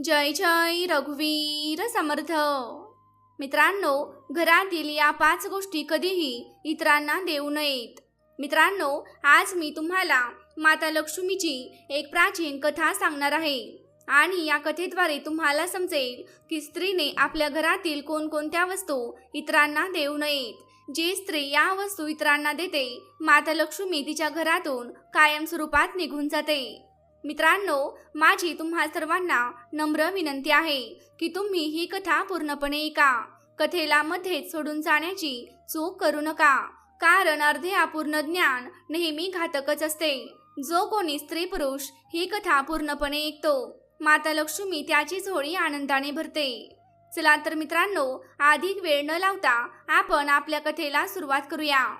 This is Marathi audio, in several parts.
जय जय रघुवीर समर्थ. मित्रांनो, घरातील या 5 गोष्टी कधीही इतरांना देऊ नयेत. मित्रांनो, आज मी तुम्हाला माता लक्ष्मीची एक प्राचीन कथा सांगणार आहे आणि या कथेद्वारे तुम्हाला समजेल की स्त्रीने आपल्या घरातील कोणकोणत्या वस्तू इतरांना देऊ नयेत. जी स्त्री या वस्तू इतरांना देते, माता लक्ष्मी तिच्या घरातून कायमस्वरूपात निघून जाते. मित्रांनो, माझी तुम्हा सर्वांना नम्र विनंती आहे की तुम्ही ही कथा पूर्णपणे ऐका. कथेला मध्येच सोडून जाण्याची चूक करू नका, कारण अर्धे अपूर्ण ज्ञान नेहमी घातकच असते. जो कोणी स्त्री पुरुष ही कथा पूर्णपणे ऐकतो, माता लक्ष्मी त्याची झोळी आनंदाने भरते. चला तर मित्रांनो, अधिक वेळ न लावता आपण आपल्या कथेला सुरुवात करूया.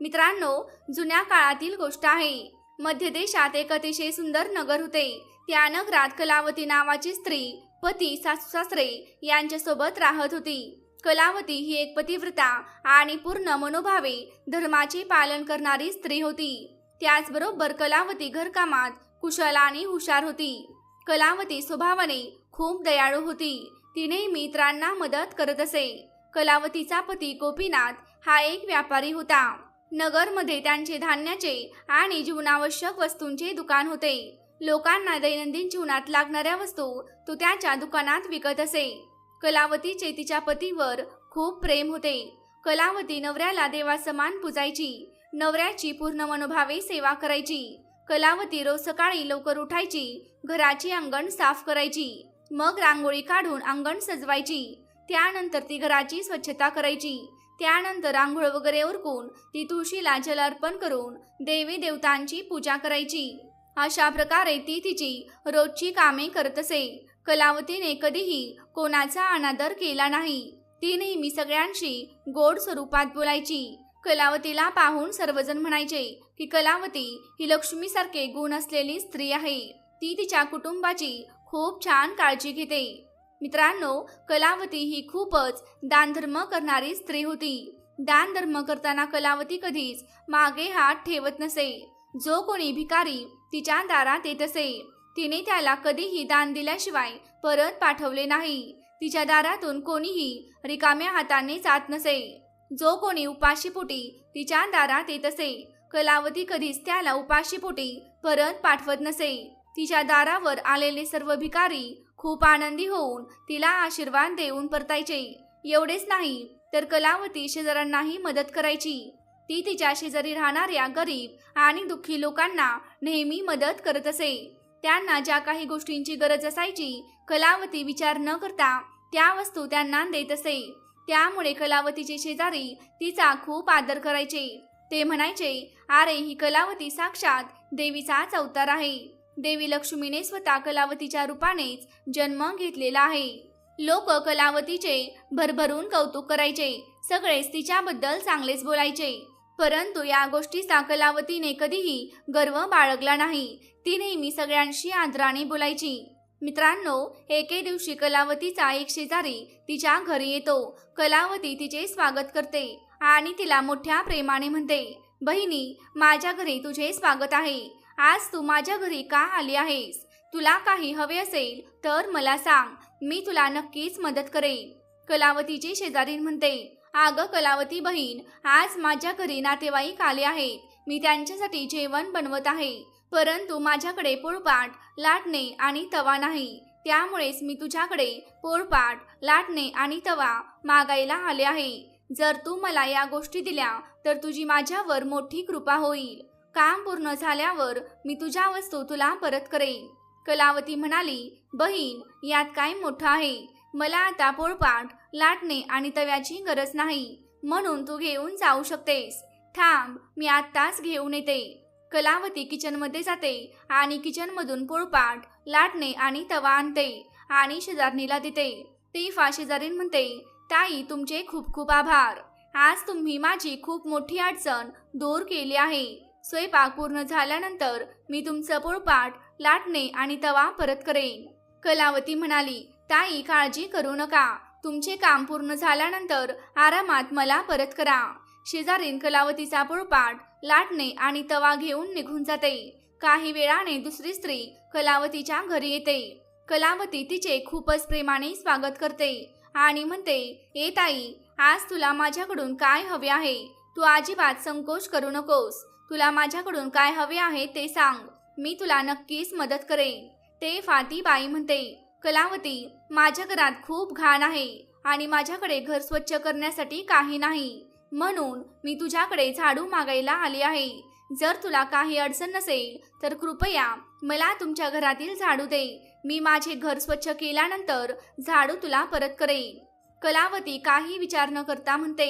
मित्रांनो, जुन्या काळातील गोष्ट आहे. मध्य देशात एक अतिशय सुंदर नगर होते. त्या नगरात कलावती नावाची स्त्री पती सासू सासरे यांच्यासोबत राहत होती. कलावती ही एक पतिव्रता आणि पूर्ण मनोभावे धर्माचे पालन करणारी स्त्री होती. त्याचबरोबर कलावती घरकामात कुशल आणि हुशार होती. कलावती स्वभावाने खूप दयाळू होती. ती नेहमी इतरांना मदत करत असे. कलावतीचा पती गोपीनाथ हा एक व्यापारी होता. नगरमध्ये त्यांचे धान्याचे आणि जीवनावश्यक वस्तूंचे दुकान होते. लोकांना दैनंदिन जीवनात लागणाऱ्या वस्तू तो त्याच्या दुकानात विकत असे. कलावतीचे तिच्या पतीवर खूप प्रेम होते. कलावती नवऱ्याला देवासमान पूजायची. नवऱ्याची पूर्ण मनोभावे सेवा करायची. कलावती रोज सकाळी लवकर उठायची, घराची अंगण साफ करायची, मग रांगोळी काढून अंगण सजवायची. त्यानंतर ती घराची स्वच्छता करायची. त्यानंतर आंघोळ वगैरे उरकून ती तुळशीला जल अर्पण करून देवी देवतांची पूजा करायची. अशा प्रकारे ती तिची रोजची कामे करत असे. कलावतीने कधीही कोणाचा अनादर केला नाही. ती नेहमी सगळ्यांशी गोड स्वरूपात बोलायची. कलावतीला पाहून सर्वजण म्हणायचे की कलावती ही लक्ष्मीसारखे गुण असलेली स्त्री आहे. ती तिच्या कुटुंबाची खूप छान काळजी घेते. मित्रांनो, कलावती ही खूपच दानधर्म करणारी स्त्री होती. दानधर्म करताना कलावती कधीच मागे हात ठेवत नसे. जो कोणी भिकारी तिच्या दारात येत असे, तिने त्याला कधीही दान दिल्याशिवाय परत पाठवले नाही. तिच्या दारातून कोणीही रिकाम्या हाताने जात नसे. जो कोणी उपाशीपोटी तिच्या दारात येत असे, कलावती कधीच त्याला उपाशीपोटी परत पाठवत नसे. तिच्या दारावर आलेले सर्व भिकारी खूप आनंदी होऊन तिला आशीर्वाद देऊन परतायचे. एवढेच नाही तर कलावती शेजाऱ्यांनाही मदत करायची. ती तिच्या शेजारी राहणाऱ्या गरीब आणि दुःखी लोकांना नेहमी मदत करत असे. त्यांना ज्या काही गोष्टींची गरज असायची, कलावती विचार न करता त्या वस्तू त्यांना देत असे. त्यामुळे कलावतीचे शेजारी तिचा खूप आदर करायचे. ते म्हणायचे, अरे, ही कलावती साक्षात देवीचाच अवतार आहे. देवी लक्ष्मीने स्वतः कलावतीच्या रूपानेच जन्म घेतलेला आहे. लोक कलावतीचे भरभरून कौतुक करायचे. सगळेच तिच्याबद्दल चांगलेच बोलायचे. परंतु या गोष्टीचा कलावतीने कधीही गर्व बाळगला नाही. ती नेहमी सगळ्यांशी आदराने बोलायची. मित्रांनो, एके दिवशी कलावतीचा एक शेजारी तिच्या घरी येतो. कलावती तिचे स्वागत करते आणि तिला मोठ्या प्रेमाने म्हणते, बहिणी, माझ्या घरी तुझे स्वागत आहे. आज तू माझ्या घरी का आली आहेस? तुला काही हवे असेल तर मला सांग, मी तुला नक्कीच मदत करेन. कलावतीचे शेजारी म्हणते, अगं कलावती बहीण, आज माझ्या घरी नातेवाईक आले आहेत. मी त्यांच्यासाठी जेवण बनवत आहे, परंतु माझ्याकडे पोळपाट, लाटणे आणि तवा नाही. त्यामुळेच मी तुझ्याकडे पोळपाट, लाटणे आणि तवा मागायला आले आहे. जर तू मला या गोष्टी दिल्या तर तुझी माझ्यावर मोठी कृपा होईल. काम पूर्ण झाल्यावर मी तुझ्या वस्तू तुला परत करेन. कलावती म्हणाली, बहीण, यात काय मोठं आहे? मला आता पोळपाट, लाटणे आणि तव्याची गरज नाही, म्हणून तू घेऊन जाऊ शकतेस. थांब, मी आत्ताच घेऊन येते. कलावती किचनमध्ये जाते आणि किचनमधून पोळपाट, लाटणे आणि तवा आणते आणि शेजारणीला देते. ती शेजारीण म्हणते, ताई, तुमचे खूप खूप आभार. आज तुम्ही माझी खूप मोठी अडचण दूर केली आहे. स्वयंपाक पूर्ण झाल्यानंतर मी तुमचं पोळपाट, लाटणे आणि तवा परत करेन. कलावती म्हणाली, ताई, काळजी करू नका. तुमचे काम पूर्ण झाल्यानंतर आरामात मला परत करा. शेजारीन कलावतीचा पोळपाट, लाटणे आणि तवा घेऊन निघून जाते. काही वेळाने दुसरी स्त्री कलावतीच्या घरी येते. कलावती तिचे खूपच प्रेमाने स्वागत करते आणि म्हणते, ए ताई, आज तुला माझ्याकडून काय हवे आहे? तू अजिबात संकोच करू नकोस. तुला माझ्याकडून काय हवे आहे ते सांग, मी तुला नक्कीच मदत करेन. तेव्हा ती बाई म्हणते, कलावती, माझ्या घरात खूप घाण आहे आणि माझ्याकडे घर स्वच्छ करण्यासाठी काही नाही, म्हणून मी तुझ्याकडे झाडू मागायला आली आहे. जर तुला काही अडचण नसेल तर कृपया मला तुमच्या घरातील झाडू दे. मी माझे घर स्वच्छ केल्यानंतर झाडू तुला परत करेन. कलावती काही विचार न करता म्हणते,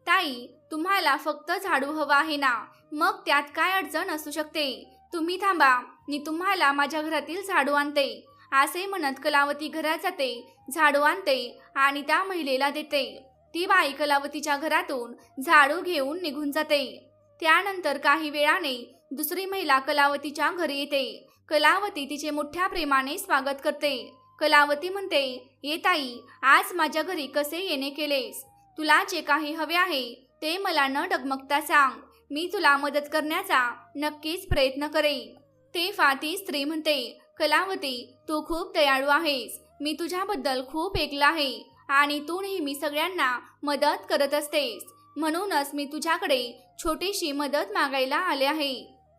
ताई, तुम्हाला फक्त झाडू हवा आहे ना? मग त्यात काय अडचण असू शकते? तुम्ही थांबा, मी तुम्हाला माझ्या घरातील झाडू आणते. असे म्हणत कलावती घरात जाते, झाडू आणते आणि त्या महिलेला देते. ती बाई कलावतीच्या घरातून झाडू घेऊन निघून जाते. त्यानंतर काही वेळाने दुसरी महिला कलावतीच्या घरी येते. कलावती तिचे मोठ्या प्रेमाने स्वागत करते. कलावती म्हणते, ये ताई, आज माझ्या घरी कसे येणे केलेस? तुला जे काही हवे आहे ते मला न डगमगता सांग, मी तुला मदत करण्याचा नक्कीच प्रयत्न करेन. तेव्हा ती स्त्री म्हणते, कलावती, तू खूप दयाळू आहेस. मी तुझ्याबद्दल खूप ऐकलं आहे आणि तू नेहमी सगळ्यांना मदत करत असतेस, म्हणूनच मी तुझ्याकडे छोटीशी मदत मागायला आले आहे.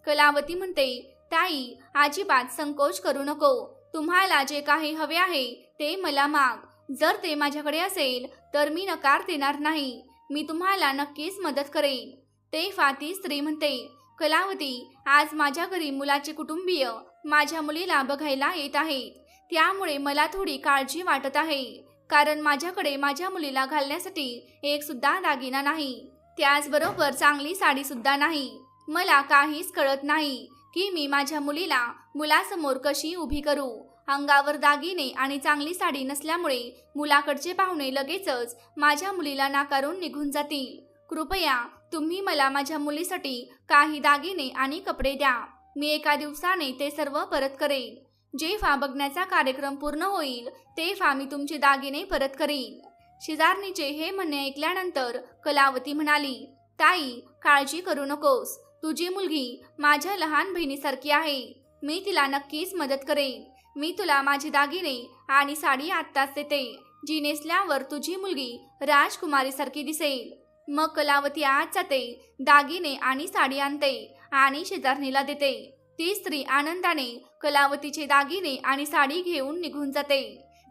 कलावती म्हणते, ताई, अजिबात संकोच करू नको. तुम्हाला जे काही हवे आहे ते मला माग. जर ते माझ्याकडे असेल तर मी नकार देणार नाही. मी तुम्हाला नक्कीच मदत करेन. तेव्हा ती स्त्री म्हणते, कलावती, आज माझ्या घरी मुलाचे कुटुंबीय माझ्या मुलीला बघायला येत आहेत. त्यामुळे मला थोडी काळजी वाटत आहे, कारण माझ्याकडे माझ्या मुलीला घालण्यासाठी एक सुद्धा दागिना नाही. त्याचबरोबर चांगली साडी सुद्धा नाही. मला काहीच कळत नाही की मी माझ्या मुलीला मुलासमोर कशी उभी करू. अंगावर दागिने आणि चांगली साडी नसल्यामुळे मुलाकडचे पाहुणे लगेचच माझ्या मुलीला नाकारून निघून जातील. कृपया तुम्ही मला माझ्या मुलीसाठी काही दागिने आणि कपडे द्या. मी एका दिवसाने ते सर्व परत करेन. जेव्हा बघण्याचा कार्यक्रम पूर्ण होईल तेव्हा मी तुमचे दागिने परत करीन. शेजारणीचे हे म्हणणे ऐकल्यानंतर कलावती म्हणाली, ताई, काळजी करू नकोस. तुझी मुलगी माझ्या लहान बहिणीसारखी आहे. मी तिला नक्कीच मदत करेन. मी तुला माझे दागिने आणि साडी आत्ताच देते, जी नेसल्यावर तुझी मुलगी राजकुमारीसारखी दिसेल. मग कलावती आज जाते, दागिने आणि साडी आणते आणि शेजारणीला देते. ती स्त्री आनंदाने कलावतीचे दागिने आणि साडी घेऊन निघून जाते.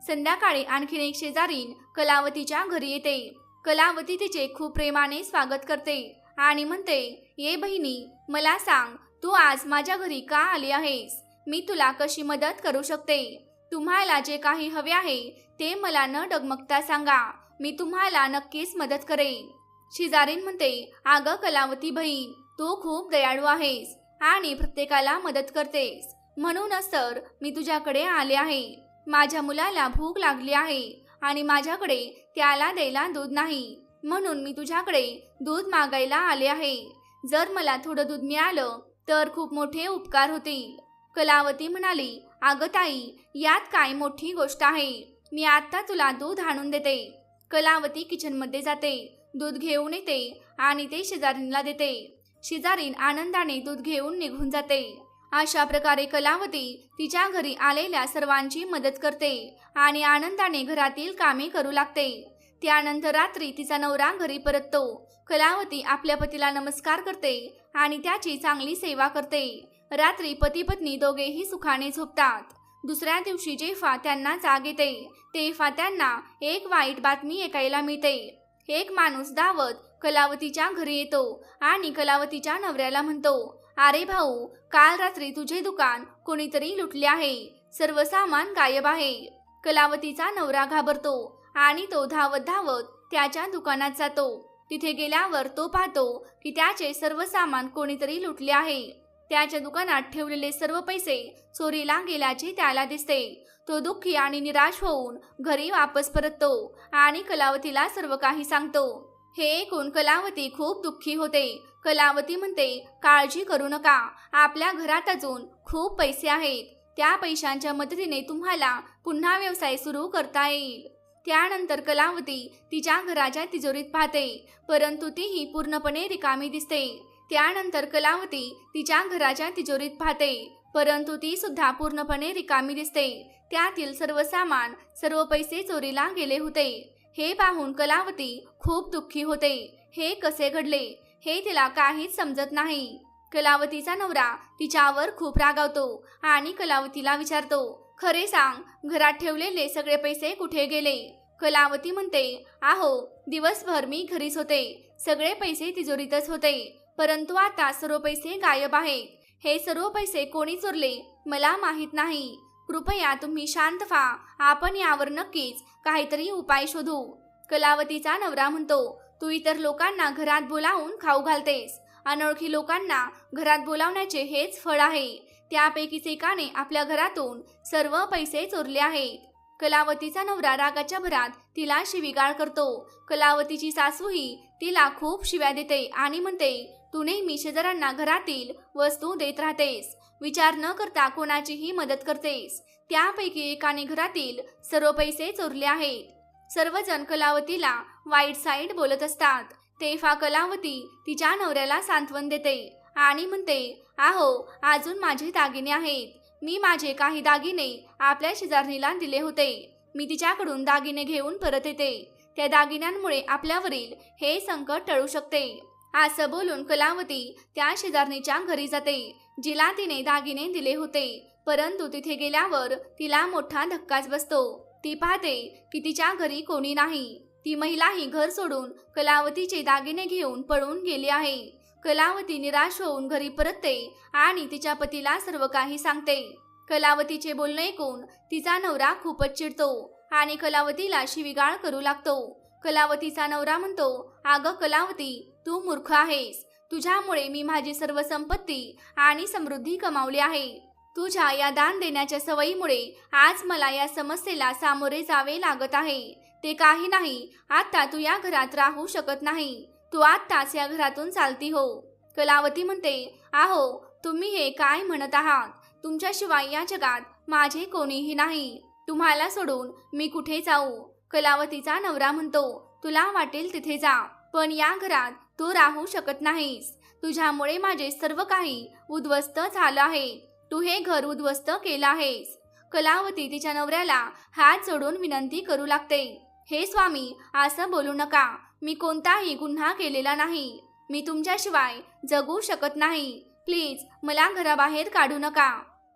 संध्याकाळी आणखीन एक शेजारीण कलावतीच्या घरी येते. कलावती तिचे खूप प्रेमाने स्वागत करते आणि म्हणते, ये बहिणी, मला सांग, तू आज माझ्या घरी का आली आहेस? मी तुला कशी मदत करू शकते? तुम्हाला जे काही हवे आहे ते मला न डगमगता सांगा, मी तुम्हाला नक्कीच मदत करेन. शेजारीण म्हणते, अगं कलावती बहीण, तू खूप दयाळू आहेस आणि प्रत्येकाला मदत करतेस, म्हणूनच तर मी तुझ्याकडे आले आहे. माझ्या मुलाला भूक लागली आहे आणि माझ्याकडे त्याला द्यायला दूध नाही, म्हणून मी तुझ्याकडे दूध मागायला आले आहे. जर मला थोडं दूध मिळालं तर खूप मोठे उपकार होतील. कलावती म्हणाली, अगं ताई, यात काय मोठी गोष्ट आहे. मी आता तुला दूध आणून देते. कलावती किचनमध्ये जाते, दूध घेऊन येते आणि ते शेजारीणला देते. शेजारीण आनंदाने दूध घेऊन निघून जाते. अशा प्रकारे कलावती तिच्या घरी आलेल्या सर्वांची मदत करते आणि आनंदाने घरातील कामे करू लागते. त्यानंतर रात्री तिचा नवरा घरी परततो. कलावती आपल्या पतीला नमस्कार करते आणि त्याची चांगली सेवा करते. रात्री पती पत्नी दोघेही सुखाने झोपतात. दुसऱ्या दिवशी जेव्हा त्यांना जाग येते तेव्हा त्यांना एक वाईट बातमी ऐकायला मिळते. एक माणूस धावत कलावतीच्या घरी येतो आणि कलावतीच्या नवऱ्याला म्हणतो, अरे भाऊ, काल रात्री तुझे दुकान कोणीतरी लुटले आहे. सर्व सामान गायब आहे. कलावतीचा नवरा घाबरतो आणि तो धावत धावत त्याच्या दुकानात जातो. तिथे गेल्यावर तो पाहतो की त्याचे सर्व सामान कोणीतरी लुटले आहे. त्याच्या दुकानात ठेवलेले सर्व पैसे चोरीला गेल्याचे त्याला दिसते. तो दुःखी आणि निराश होऊन घरी वापस परततो आणि कलावतीला सर्व काही सांगतो. हे ऐकून कलावती खूप दुःखी होते. कलावती म्हणते, काळजी करू नका, आपल्या घरात अजून खूप पैसे आहेत. त्या पैशांच्या मदतीने तुम्हाला पुन्हा व्यवसाय सुरू करता येईल. त्यानंतर कलावती तिच्या घराच्या तिजोरीत पाहते, परंतु तीही पूर्णपणे रिकामी दिसते. त्यानंतर कलावती तिच्या घराच्या तिजोरीत पाहते, परंतु ती सुद्धा पूर्णपणे रिकामी दिसते. त्यातील सर्व सामान, सर्व पैसे चोरीला गेले होते. हे पाहून कलावती खूप दुःखी होते. हे कसे घडले हे तिला काहीच समजत नाही. कलावतीचा नवरा तिच्यावर खूप रागावतो आणि कलावतीला विचारतो, खरे सांग, घरात ठेवलेले सगळे पैसे कुठे गेले? कलावती म्हणते, आहो, दिवसभर मी घरीच होते. सगळे पैसे तिजोरीतच होते, परंतु आता सर्व पैसे गायब आहेत. हे सर्व पैसे कोणी चोरले मला माहीत नाही. कृपया तुम्ही शांत व्हा. आपण यावर नक्कीच काहीतरी उपाय शोधू. कलावतीचा नवरा म्हणतो, तू इतर लोकांना घरात बोलावून खाऊ घालतेस. अनोळखी लोकांना घरात बोलावण्याचे हेच फळ आहे. त्यापैकीच एकाने आपल्या घरातून सर्व पैसे चोरले आहेत. कलावतीचा नवरा रागाच्या भरात तिला शिवीगाळ करतो. कलावतीची सासूही तिला खूप शिव्या देते आणि म्हणते, तू नेहमी शेजाऱ्यांना घरातील वस्तू देत राहतेस. विचार न करता कोणाचीही मदत करतेस. त्यापैकी एकाने घरातील सर्व पैसे चोरले आहेत. सर्वजण कलावतीला वाईट साईड बोलत असतात. तेव्हा कलावती तिच्या नवऱ्याला सांत्वन देते आणि म्हणते, आहो, अजून माझे दागिने आहेत. मी माझे काही दागिने आपल्या शेजारणीला दिले होते. मी तिच्याकडून दागिने घेऊन परत येते. त्या दागिन्यांमुळे आपल्यावरील हे संकट टळू शकते. असं बोलून कलावती त्या शेजारणीच्या घरी जाते, जिला तिने दागिने दिले होते. परंतु तिथे गेल्यावर तिला मोठा धक्काच बसतो. ती पाहते की तिच्या घरी कोणी नाही. ती महिलाही घर सोडून कलावतीचे दागिने घेऊन पळून गेली आहे. कलावती निराश होऊन घरी परतते आणि तिच्या पतीला सर्व काही सांगते. कलावतीचे बोलणे ऐकून तिचा नवरा खूपच चिडतो आणि कलावतीला शिवीगाळ करू लागतो. कलावतीचा नवरा म्हणतो, अगं कलावती, तू मूर्ख आहेस. तुझ्यामुळे मी माझी सर्व संपत्ती आणि समृद्धी कमावली आहे. तुझ्या या दान देण्याच्या सवयीमुळे आज मला या समस्येला सामोरे जावे लागत आहे. ते काही नाही, आता तू या घरात राहू शकत नाही. तू आत्ताच या घरातून चालती हो. कलावती म्हणते, आहो, तुम्ही हे काय म्हणत आहात? तुमच्याशिवाय या जगात माझे कोणीही नाही. तुम्हाला सोडून मी कुठे जाऊ? कलावतीचा नवरा म्हणतो, तुला वाटेल तिथे जा, पण या घरात तू राहू शकत नाहीस. तुझ्यामुळे माझे सर्व काही उद्ध्वस्त झालं आहे. तू हे घर उद्ध्वस्त केलं आहेस. कलावती तिच्या नवऱ्याला हात जोडून विनंती करू लागते, हे स्वामी, असं बोलू नका. मी कोणताही गुन्हा केलेला नाही. मी तुमच्याशिवाय जगू शकत नाही. प्लीज मला घराबाहेर काढू नका.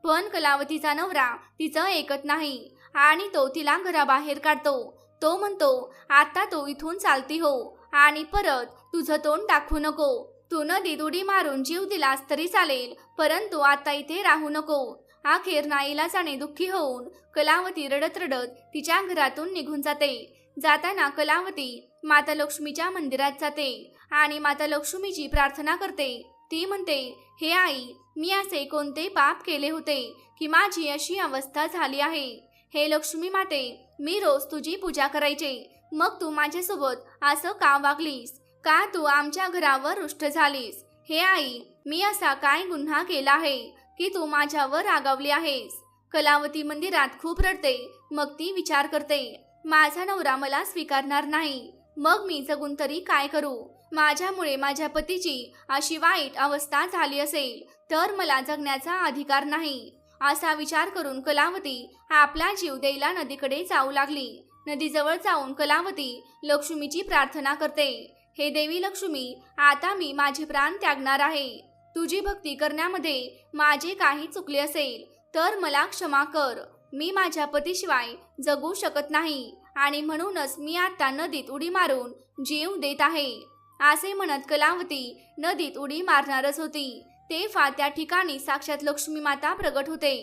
पण कलावतीचा नवरा तिचं ऐकत नाही आणि तो तिला घराबाहेर काढतो. तो म्हणतो, आता तो इथून चालती हो आणि परत तुझं तोंड दाखवू नको. तू नदीत उडी मारून जीव दिलास तरी चालेल, परंतु आता इथे राहू नको. अखेर नाईलाजाने दुःखी होऊन कलावती रडत रडत तिच्या घरातून निघून जाते. जाताना कलावती माता लक्ष्मीच्या मंदिरात जाते आणि माता लक्ष्मीची प्रार्थना करते. ती म्हणते, हे आई, मी असे कोणते पाप केले होते की माझी अशी अवस्था झाली आहे? हे लक्ष्मी माते, मी रोज तुझी पूजा करायचे, मग तू माझ्यासोबत असं का वागलीस? का तू आमच्या घरावर रुष्ट झालीस? हे आई, मी असा काय गुन्हा केला आहे की तू माझ्यावर रागावली आहेस? कलावती मंदिरात खूप रडते. मग ती विचार करते, माझा नवरा मला स्वीकारणार नाही, मग मी जगून तरी काय करू? माझ्यामुळे माझ्या पतीची अशी वाईट अवस्था झाली असेल तर मला जगण्याचा अधिकार नाही. असा विचार करून कलावती आपला जीव द्यायला नदीकडे जाऊ लागली. नदीजवळ जाऊन कलावती लक्ष्मीची प्रार्थना करते, हे देवी लक्ष्मी, आता मी माझे प्राण त्यागणार आहे. तुझी भक्ती करण्यामध्ये माझे काही चुकले असेल तर मला क्षमा कर. मी माझ्या पतीशिवाय जगू शकत नाही आणि म्हणूनच मी आता नदीत उडी मारून जीव देत आहे. असे म्हणत कलावती नदीत उडी मारणारच होती. तेव्हा त्या ठिकाणी साक्षात लक्ष्मी माता प्रगट होते.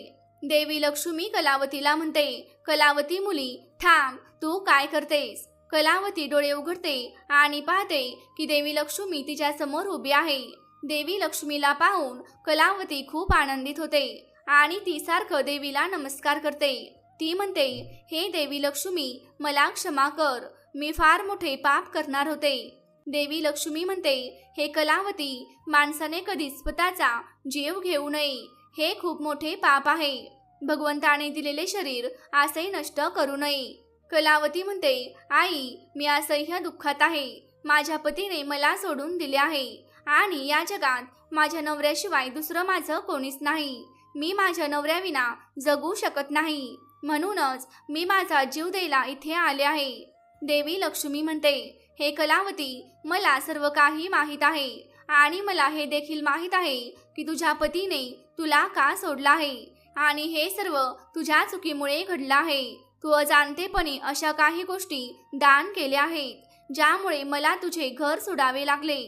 देवी लक्ष्मी कलावतीला म्हणते, कलावती मुली, थांब, तू काय करतेस? कलावती डोळे उघडते आणि पाहते की देवी लक्ष्मी तिच्या समोर उभी आहे. देवी लक्ष्मीला पाहून कलावती खूप आनंदित होते आणि ती सारखं देवीला नमस्कार करते. ती म्हणते, हे देवी लक्ष्मी, मला क्षमा कर, मी फार मोठे पाप करणार होते. देवी लक्ष्मी म्हणते, हे कलावती, माणसाने कधीच स्वतःचा जीव घेऊ नये. हे खूप मोठे पाप आहे. भगवंताने दिलेले शरीर असे नष्ट करू नये. कलावती म्हणते, आई, मी असह्य दुःखात आहे. माझ्या पतीने मला सोडून दिले आहे आणि या जगात माझ्या नवऱ्याशिवाय दुसरं माझं कोणीच नाही. मी माझ्या नवऱ्याविना जगू शकत नाही, म्हणूनच मी माझा जीव द्यायला इथे आले आहे. देवी लक्ष्मी म्हणते, हे कलावती, मला सर्व काही माहीत आहे आणि मला हे देखील माहीत आहे की तुझ्या पतीने तुला का सोडला आहे आणि हे सर्व तुझ्या चुकीमुळे घडलं आहे. तू अजाणतेपणे अशा काही गोष्टी दान केल्या आहेत ज्यामुळे मला तुझे घर सोडावे लागले.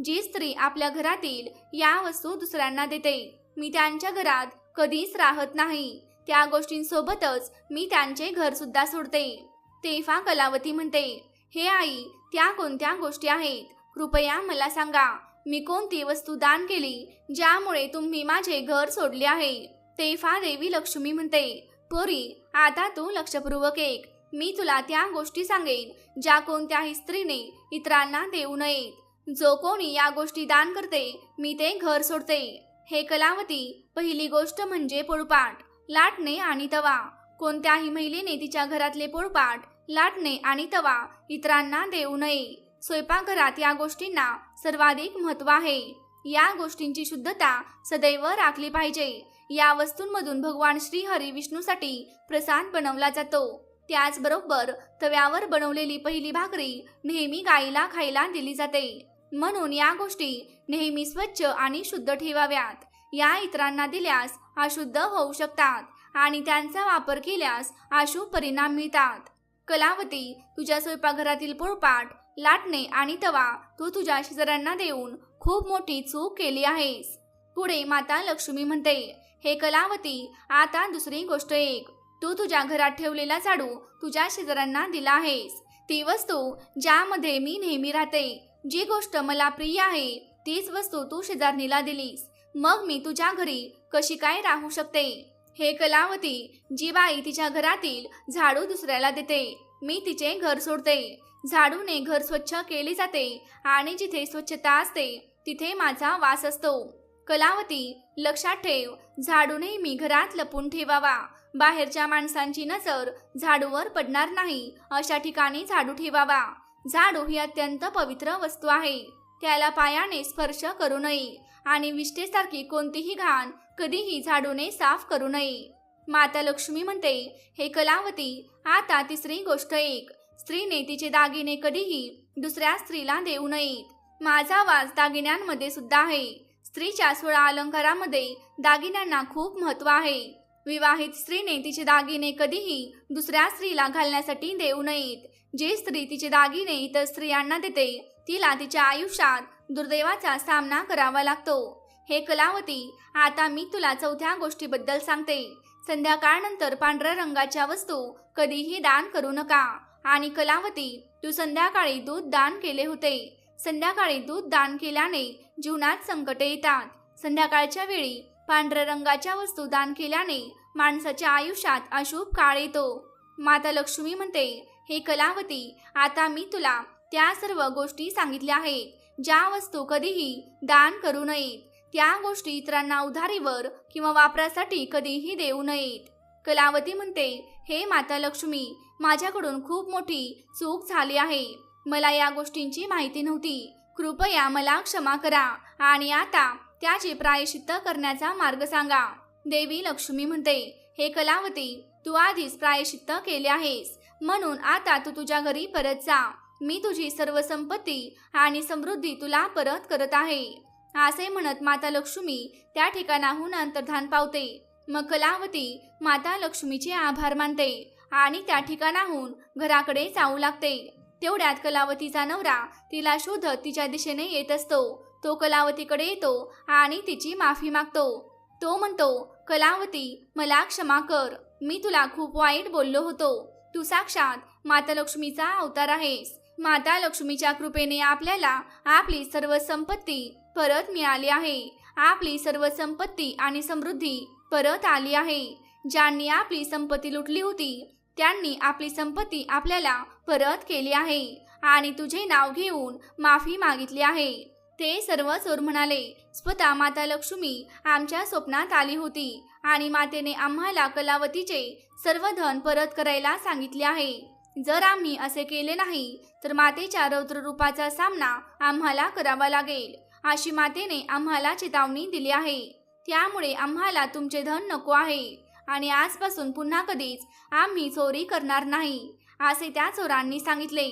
जी स्त्री आपल्या घरातील या वस्तू दुसऱ्यांना देते, मी त्यांच्या घरात कधीच राहत नाही. त्या गोष्टींसोबतच मी त्यांचे घर सुद्धा सोडते. तेव्हा कलावती म्हणते, हे आई, त्या कोणत्या गोष्टी आहेत? कृपया मला सांगा. मी कोणती वस्तू दान केली ज्यामुळे तुम्ही माझे घर सोडले आहे? तेव्हा देवी लक्ष्मी म्हणते, पोरी, आता तू लक्षपूर्वक ऐक. मी तुला त्या गोष्टी सांगेन ज्या कोणत्याही स्त्रीने इतरांना देऊ नयेत. जो कोणी या गोष्टी दान करते, मी ते घर सोडते. हे कलावती, पहिली गोष्ट म्हणजे पोळपाट, लाटणे आणि तवा. कोणत्याही महिलेने तिच्या घरातले पोळपाट, लाटणे आणि तवा इतरांना देऊ नये. स्वयंपाकघरात या गोष्टींना सर्वाधिक महत्त्व आहे. या गोष्टींची शुद्धता सदैव राखली पाहिजे. या वस्तूंमधून भगवान श्रीहरी विष्णूसाठी प्रसाद बनवला जातो. त्याचबरोबर तव्यावर बनवलेली पहिली भाकरी नेहमी गाईला खायला दिली जाते. म्हणून या गोष्टी नेहमी स्वच्छ आणि शुद्ध ठेवाव्यात. या इतरांना दिल्यास अशुद्ध होऊ शकतात आणि त्यांचा वापर केल्यास अशुभ परिणाम मिळतात. कलावती, तुझ्या स्वयंपाकघरातील पोळपाट, लाटणे आणि तवा तू तुझ्या शेजाऱ्यांना देऊन खूप मोठी चूक केली आहेस. पुढे माता लक्ष्मी म्हणते, हे कलावती, आता दुसरी गोष्ट ऐक. तू तुझ्या घरात ठेवलेला झाडू तुझ्या शेजाऱ्यांना दिला आहेस. ती वस्तू ज्यामध्ये मी नेहमी राहते, जी गोष्ट मला प्रिय आहे, तीच वस्तू तू शेजारणीला दिलीस. मग मी तुझ्या घरी कशी काय राहू शकते? हे कलावती, जी बाई तिच्या घरातील झाडू दुसऱ्याला देते, मी तिचे घर सोडते. झाडूने घर स्वच्छ केले जाते आणि जिथे स्वच्छता असते तिथे माझा वास असतो. कलावती, लक्षात ठेव, झाडू नेहमी घरात लपून ठेवावा. बाहेरच्या माणसांची नजर झाडूवर पडणार नाही अशा ठिकाणी झाडू ठेवावा. झाडू ही अत्यंत पवित्र वस्तू आहे. त्याला पायाने स्पर्श करू नये आणि विष्ठेसारखी कोणतीही घाण कधीही झाडूने साफ करू नये. माता लक्ष्मी म्हणते, हे कलावती, आता तिसरी गोष्ट ऐक. स्त्रीने तिचे दागिने कधीही दुसऱ्या स्त्रीला देऊ नयेत. माझा वास दागिन्यांमध्ये सुद्धा आहे. स्त्रीच्या 16 अलंकारामध्ये दागिन्यांना खूप महत्त्व आहे. विवाहित स्त्रीने तिचे दागिने कधीही दुसऱ्या स्त्रीला घालण्यासाठी देऊ नयेत. जी स्त्री तिचे दागिने इतर स्त्रियांना देते, तिला तिच्या आयुष्यात दुर्दैवाचा सामना करावा लागतो. हे कलावती, आता मी तुला चौथ्या गोष्टीबद्दल सांगते. संध्याकाळनंतर पांढऱ्या रंगाच्या वस्तू कधीही दान करू नका. आणि कलावती, तू संध्याकाळी दूध दान केले होते. संध्याकाळी दूध दान केल्याने जीवनात संकटे येतात. संध्याकाळच्या वेळी पांढऱ्या रंगाच्या वस्तू दान केल्याने माणसाच्या आयुष्यात अशुभ काळ येतो. माता लक्ष्मी म्हणते, हे कलावती, आता मी तुला त्या सर्व गोष्टी सांगितल्या आहेत ज्या वस्तू कधीही दान करू नयेत. त्या गोष्टी इतरांना उधारीवर किंवा वापरासाठी कधीही देऊ नयेत. कलावती म्हणते, हे माता लक्ष्मी, माझ्याकडून खूप मोठी चूक झाली आहे. मला या गोष्टींची माहिती नव्हती. कृपया मला क्षमा करा आणि आता त्याचे प्रायश्चित्त करण्याचा मार्ग सांगा. देवी लक्ष्मी म्हणते, हे कलावती, तू आधीच प्रायश्चित्त केले आहेस, म्हणून आता तू तुझ्या घरी परत जा. मी तुझी सर्व संपत्ती आणि समृद्धी तुला परत करत आहे. असे म्हणत माता लक्ष्मी त्या ठिकाणाहून अंतर्धान पावते. मग कलावती माता लक्ष्मीचे आभार मानते आणि त्या ठिकाणाहून घराकडे जाऊ लागते. तेवढ्यात कलावतीचा नवरा तिला शोधत तिच्या दिशेने येत असतो. तो कलावतीकडे येतो आणि तिची माफी मागतो. तो म्हणतो, कलावती, मला क्षमा कर. मी तुला खूप वाईट बोललो होतो. तू साक्षात माता लक्ष्मीचा अवतार आहेस. माता लक्ष्मीच्या कृपेने आपल्याला आपली सर्व संपत्ती परत मिळाली आहे. आपली सर्व संपत्ती आणि समृद्धी परत आली आहे. ज्यांनी आपली संपत्ती लुटली होती त्यांनी आपली संपत्ती आपल्याला परत केली आहे आणि तुझे नाव घेऊन माफी मागितली आहे. ते सर्व चोर म्हणाले, स्वतः माता लक्ष्मी आमच्या स्वप्नात आली होती आणि मातेने आम्हाला कलावतीचे सर्व धन परत करायला सांगितले आहे. जर आम्ही असे केले नाही तर मातेच्या रौद्र रूपाचा सामना आम्हाला करावा लागेल, अशी मातेने आम्हाला चेतावणी दिली आहे. त्यामुळे आम्हाला तुमचे धन नको आहे आणि आजपासून पुन्हा कधीच आम्ही चोरी करणार नाही, असे त्या चोरांनी सांगितले.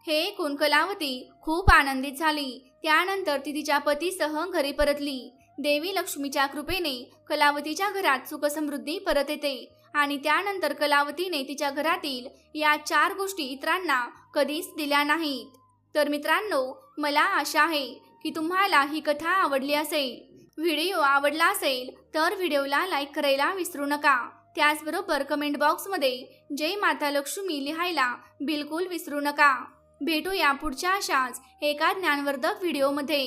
हे ऐकून कलावती खूप आनंदित झाली. त्यानंतर ती तिच्या पतीसह घरी परतली. देवी लक्ष्मीच्या कृपेने कलावतीच्या घरात सुखसमृद्धी परत येते आणि त्यानंतर कलावतीने तिच्या घरातील या 4 गोष्टी इतरांना कधीच दिल्या नाहीत. तर मित्रांनो, मला आशा आहे की तुम्हाला ही कथा आवडली असेल. व्हिडिओ आवडला असेल तर व्हिडिओला लाईक करायला विसरू नका. त्याचबरोबर कमेंट बॉक्समध्ये जय माता लक्ष्मी लिहायला बिलकुल विसरू नका. भेटूया पुढच्या अशाच एका ज्ञानवर्धक व्हिडिओमध्ये.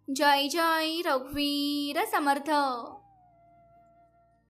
जय जय रघुवीर समर्थ.